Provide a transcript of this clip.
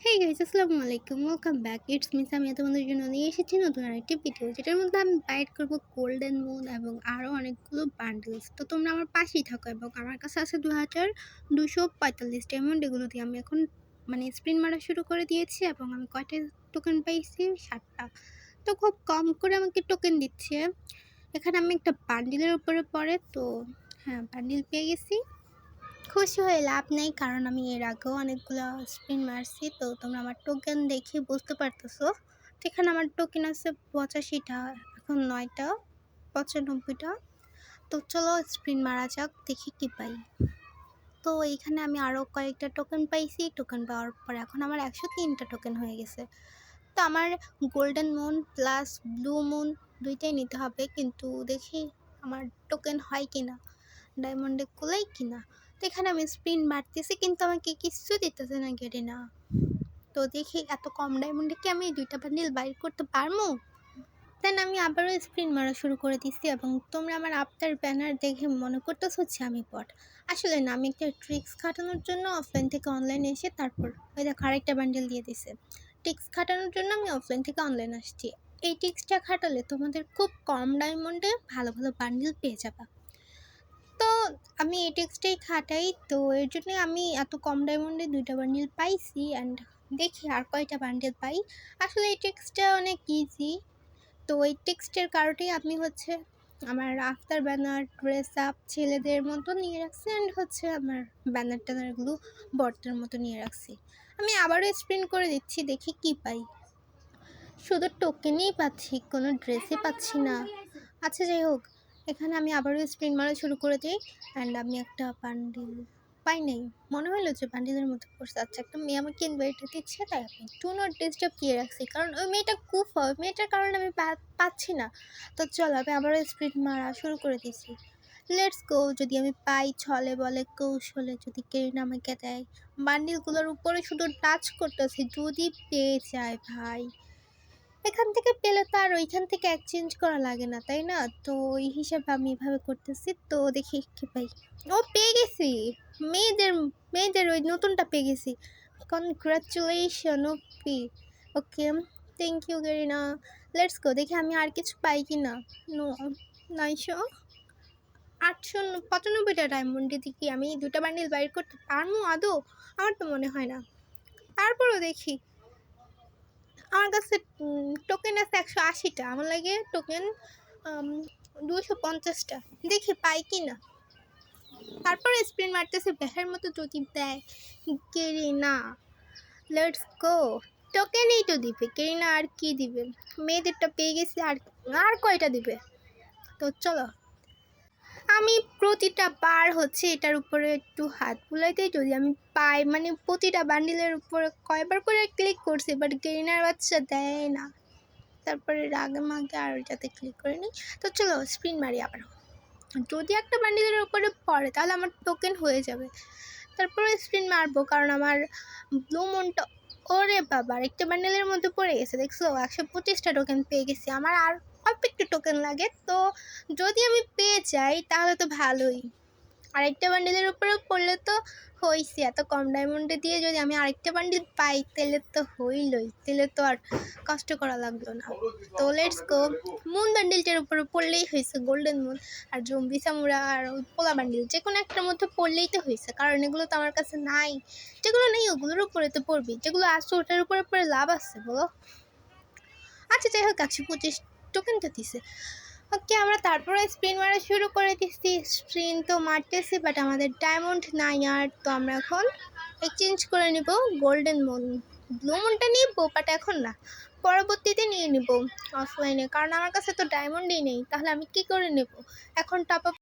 Hey guys, আসসালামু আলাইকুম, welcome back. It's miss. আমি তোমাদের জন্য নিয়ে এসেছি নতুন আরেকটি ভিডিও, যেটার মধ্যে আমি বাইট করবো গোল্ডেন মুন এবং আরও অনেকগুলো বান্ডেলস। তো তোমরা আমার পাশেই থাকো এবং আমার কাছে আছে 2245 ডায়মন্ড। এগুলো দিয়ে আমি এখন স্পিন মারা শুরু করে দিয়েছি এবং আমি কয়টা টোকেন পাইছি? 7টা। তো খুব কম করে আমাকে টোকেন দিচ্ছে। এখানে আমি একটা বান্ডিলের উপরে পড়ে, তো হ্যাঁ, বান্ডিল পেয়ে গেছি। খুশি হয়ে লাভ নেই, কারণ আমি এর আগেও অনেকগুলো স্পিন মারছি। তো তোমরা আমার টোকেন দেখে বুঝতে পারতেছো। তো এখানে আমার টোকেন আছে 85টা, এখন 9টা, 95টা। তো চলো স্পিন মারা যাক, দেখি কি পাই। তো এইখানে আমি আরও কয়েকটা টোকেন পাইছি। টোকেন পাওয়ার পর এখন আমার 103টা টোকেন হয়ে গেছে। তো আমার golden moon plus blue moon দুইটাই নিতে হবে, কিন্তু দেখি আমার টোকেন হয় কিনা, ডায়মন্ডে কুলাই কিনা। তো এখানে আমি স্পিন মারতেছি, কিন্তু আমাকে কিছু দিতেছে না, গেটে না। তো দেখি এত কম ডায়মন্ডে কি আমি 2টা বান্ডিল বাইর করতে পারবো? দেন আমি আবারও স্পিন মারা শুরু করে দিচ্ছি এবং তোমরা আমার আফটার ব্যানার দেখে মনে করতেছ হচ্ছে আমি বট। আসলে না, আমি একটা ট্রিক্স খাটানোর জন্য অফলাইন থেকে অনলাইনে এসে তারপর ওই দেখো আরেকটা বান্ডেল দিয়ে দিছে। ট্রিক্স খাটানোর জন্য আমি অফলাইন থেকে অনলাইন আসছি। এই ট্রিক্সটা খাটালে তোমাদের খুব কম ডায়মন্ডে ভালো ভালো বান্ডেল পেয়ে যাবা। তো আমি এই ট্রিক্সটাই খাটাই, তো এর জন্যই আমি এত কম ডায়মন্ডে 2টা বান্ডেল পাইছি। অ্যান্ড দেখি আর কয়টা বান্ডেল পাই। আসলে এই ট্রিক্সটা অনেক ইজি। তো ওই টেক্সটের কারণেই আমি হচ্ছে আমার আফটার ব্যানার ড্রেস আপ ছেলেদের মতো নিয়ে রাখছি, অ্যান্ড হচ্ছে আমার ব্যানার ট্যানারগুলো বটদের মতো নিয়ে রাখছি। আমি আবারও স্প্রিন্ট করে দিচ্ছি, দেখি কি পাই। শুধু টোকেনই পাচ্ছি, কোনো ড্রেসই পাচ্ছি না। আচ্ছা, যাই হোক, এখানে আমি আবারও স্প্রিন্ট মারা শুরু করে দিই। অ্যান্ড আমি একটা বান্ডিল পাই নাই, মনে হলো যে বান্ডিলের মধ্যে পড়ছে। আচ্ছা, একটা মেয়ে আমাকে ইনভাইট দিচ্ছে, তাই আমি টু নট ডিস্টার্ব দিয়ে রাখছি, কারণ ওই মেয়েটা কুফা, ওই মেয়েটার কারণে আমি পাচ্ছি না। তো চলো, আমি আবারও স্প্রিন্ট মারা শুরু করে দিয়েছি। Let's go. যদি আমি পাই, ছলে বলে কৌশলে যদি কেরিনা আমাকে দেয়। বান্ডিলগুলোর উপরে শুধু টাচ করতেছি, যদি পেয়ে যায় ভাই। এখান থেকে পেলে তো আর ওইখান থেকে এক্সচেঞ্জ করা লাগে না, তাই না? তো ওই হিসাবে আমি এভাবে করতেছি। তো দেখি কি পাই। ও, পেয়ে গেছি। মেয়েদের মেয়েদের ওই নতুনটা পেয়ে গেছি। Congratulation. Okay okay, thank you গেরিনা। লেটস গো, দেখি আমি আর কিছু পাই কি না। নো, 895টা ডায়মন্ডে কি আমি 2টা বান্ডিল বাইর করতে পারবো আদৌ? আমার তো মনে হয় না। তারপরও দেখি। আমার কাছে টোকেন আছে 180টা, আমার লাগে টোকেন 250টা। দেখি পাই কি না। তারপরে স্পিন মারতেছে ব্যাহের মতো, যদি দেয় কেরিনা। Let's go. টোকেনই তো দিবে কেরিনা, আর কি দিবে? মেয়েদেরটা পেয়ে গেছি, আর আর কয়টা দিবে? তো চলো, আমি প্রতিটা বার হচ্ছে এটার উপরে একটু হাত বুলাইতেই যদি আমি পাই, প্রতিটা বান্ডিলের উপরে কয়বার করে ক্লিক করছি, বাট গেরিনার বাচ্চা দেয় না। তারপরে রাগে মাগে আর ওইটাতে ক্লিক করে নিই। তো চলো স্পিন মারি আবার। যদি একটা বান্ডিলের উপরে পড়ে তাহলে আমার টোকেন হয়ে যাবে। তারপরে স্পিন মারবো, কারণ আমার ব্লু মুনটা, ওরে বাবা, একটা বান্ডেলের মধ্যে পড়ে গেছে। দেখছো, 125টা টোকেন পেয়ে গেছি। আমার আর অল্প একটু টোকেন লাগে। তো যদি আমি পেয়ে যাই তাহলে তো ভালোই। আরেকটা বান্ডিলের উপরে পড়লে তো হইছে। এত কম ডায়মন্ডে দিয়ে যদি আমি আরেকটা বান্ডিল পাই, তাহলে তো হইলই, তাহলে তো আর কষ্ট করা লাগলো না। তো লেটস গো। মুন বান্ডিলটার উপরে পড়লেই হয়েছে, গোল্ডেন মুন। আর জম্বি সামুরা আর ওই পোলা বান্ডিল, যে কোনো একটার মধ্যে পড়লেই তো হয়েছে, কারণ এগুলো তো আমার কাছে নাই। যেগুলো নেই ওগুলোর উপরে তো পড়বি, যেগুলো আসছে ওটার উপরে পড়ে লাভ আছে বলো? আচ্ছা, যাই হোক, 125 টোকেনটা দিছে। ওকে, আমরা তারপরে স্পিন মারা শুরু করে দিচ্ছি। স্পিন তো মারতেছি, বাট আমাদের ডায়মন্ড নাই আর। তো আমরা এখন এক্সচেঞ্জ করে নিব গোল্ডেন মুন। ব্লু মুনটা নিব, বাট এখন না, পরবর্তীতে নিয়ে নিব অফলাইনে, কারণ আমার কাছে তো ডায়মন্ডই নেই। তাহলে আমি কি করে নেব? এখন টপ আপ